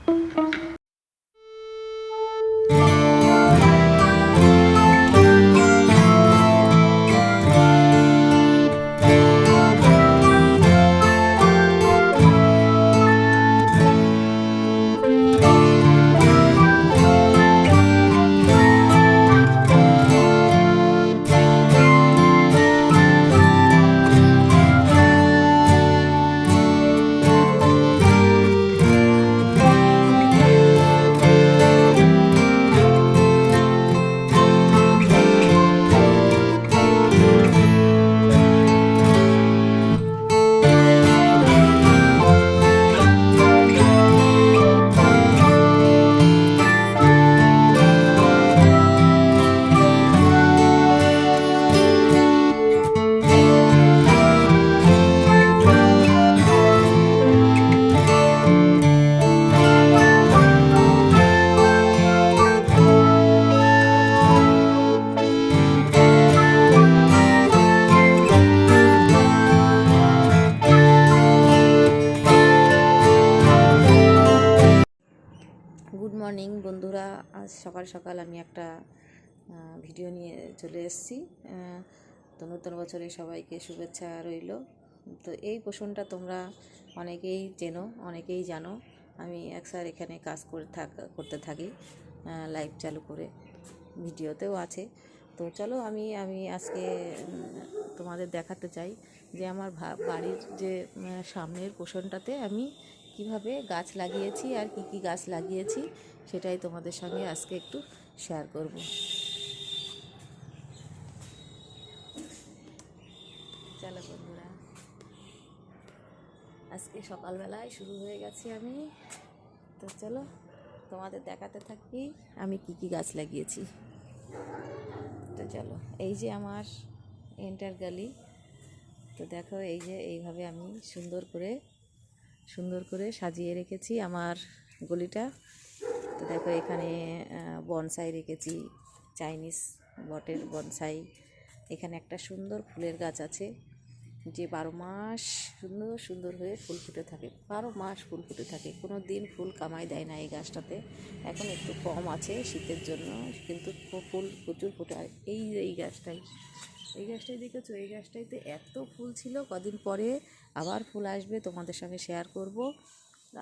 Good morning বন্ধুরা, আজ সকাল সকাল আমি একটা ভিডিও নিয়ে চলে এসেছি। তো নতুন বছরে সবাইকে শুভেচ্ছা রইল। তো এই পোষণটা তোমরা অনেকেই চেনো, অনেকেই জানো। আমি একসার এখানে কাজ করতে থাকি, লাইভ চালু করে, ভিডিওতেও আছে। তো চলো আমি আজকে তোমাদের দেখাতে চাই যে আমার বাড়ির যে সামনের পোষণটাতে আমি কিভাবে গাছ লাগিয়েছি আর কি কি গাছ লাগিয়েছি সেটাই তোমাদের সঙ্গে আজকে একটু শেয়ার করব। চলো বন্ধুরা, আজকে সকালবেলায় শুরু হয়ে গেছি আমি। তো চলো তোমাদের দেখাতে থাকি আমি কি কি গাছ লাগিয়েছি। তো চলো, এই যে আমার এন্টার গলি। তো দেখো এই যে এইভাবে আমি সুন্দর করে সাজিয়ে রেখেছি আমার গলিটা। তো দেখো এখানে বনসাই রেখেছি, চাইনিজ বটের বনসাই। এখানে একটা সুন্দর ফুলের গাছ আছে যে 12 মাস সুন্দর হয়ে ফুল ফুটে থাকে, 12 মাস ফুল ফুটে থাকে, কোনো দিন ফুল কামাই দেয় না এই গাছটাতে। এখন একটু কম আছে শীতের জন্য, কিন্তু ফুল প্রচুর ফোটে। আর এই গাছটাই দেখেছো, এই গাছটাইতে এত ফুল ছিল, কদিন পরে আবার ফুল আসবে, তোমাদের সঙ্গে শেয়ার করব।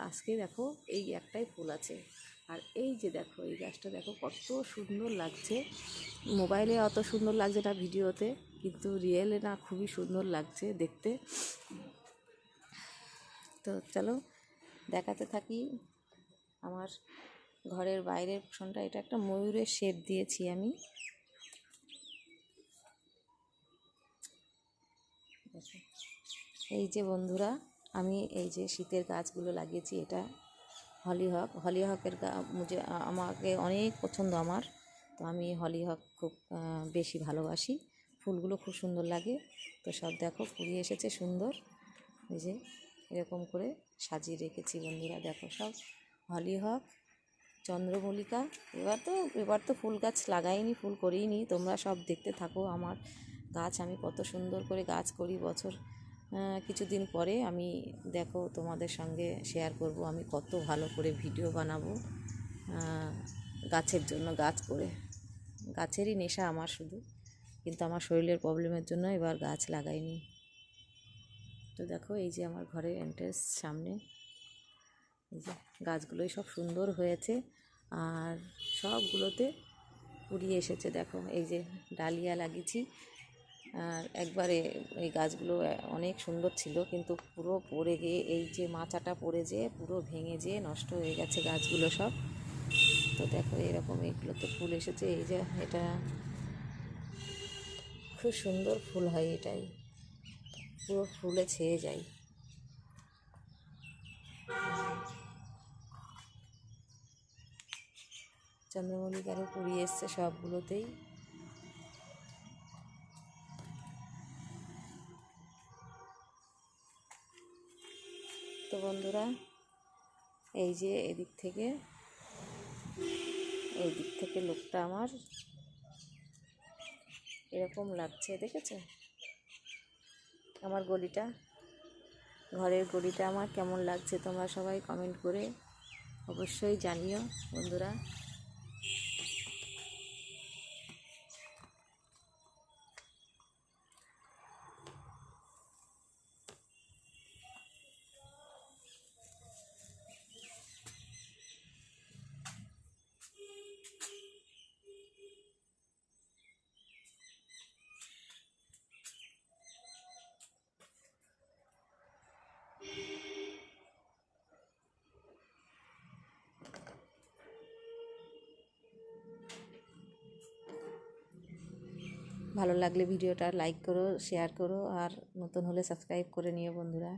আজকে দেখো এই একটাই ফুল আছে। আর এই যে দেখো এই গাছটা দেখো কত সুন্দর লাগছে। মোবাইলে অত সুন্দর লাগছে না ভিডিওতে, কিন্তু রিয়েলে না খুবই সুন্দর লাগছে দেখতে। তো চলো দেখাতে থাকি আমার ঘরের বাইরের পোষণটা। এটা একটা ময়ূরের শেপ দিয়েছি আমি। এই যে বন্ধুরা, আমি এই যে শীতের গাছগুলো লাগিয়েছি, এটা হলিহকের আমাকে অনেক পছন্দ আমার। তো আমি হলিহক খুব বেশি ভালোবাসি, ফুলগুলো খুব সুন্দর লাগে। তো সব দেখো ফুরিয়ে এসেছে সুন্দর, এই যে এরকম করে সাজিয়ে রেখেছি বন্ধুরা। দেখো সব হলিহক, চন্দ্রমল্লিকা। এবার তো ফুল গাছ লাগাইনি, ফুল করিনি। তোমরা সব দেখতে থাকো আমার গাছ, আমি কত সুন্দর করে গাছ করি। বছর কিছুদিন পরে আমি দেখো তোমাদের সঙ্গে শেয়ার করব আমি কত ভালো করে ভিডিও বানাবো গাছের জন্য। গাছ করে গাছেরই নেশা আমার শুধু, কিন্তু আমার শরীরের প্রবলেমের জন্য এবার গাছ লাগাইনি। তো দেখো এই যে আমার ঘরের এন্ট্রেন্স সামনে এই যে গাছগুলোই সব সুন্দর হয়েছে, আর সবগুলোতে কুড়িয়ে এসেছে। দেখো এই যে ডালিয়া লাগিয়েছি, আর একবারে এই গাছগুলো অনেক সুন্দর ছিল, কিন্তু পুরো পড়ে গিয়ে এই যে মাচাটা পড়ে যেয়ে পুরো ভেঙে যেয়ে নষ্ট হয়ে গেছে গাছগুলো সব। তো দেখো এরকম এইগুলোতে ফুল এসেছে। এই যে এটা খুব সুন্দর ফুল হয়, এটাই পুরো ফুলে ছেয়ে যায়। চন্দ্রমল্লিকারও কুড়িয়ে এসছে সবগুলোতেই। তো বন্ধুরা, এই যে এদিক থেকে লোকটা আমার এরকম লাগছে, দেখেছো আমার গলিটা, ঘরের গলিটা আমার কেমন লাগছে তোমরা সবাই কমেন্ট করে অবশ্যই জানিও বন্ধুরা। ভালো লাগলে ভিডিওটা লাইক করো, শেয়ার করো, আর নতুন হলে সাবস্ক্রাইব করে নিও বন্ধুরা।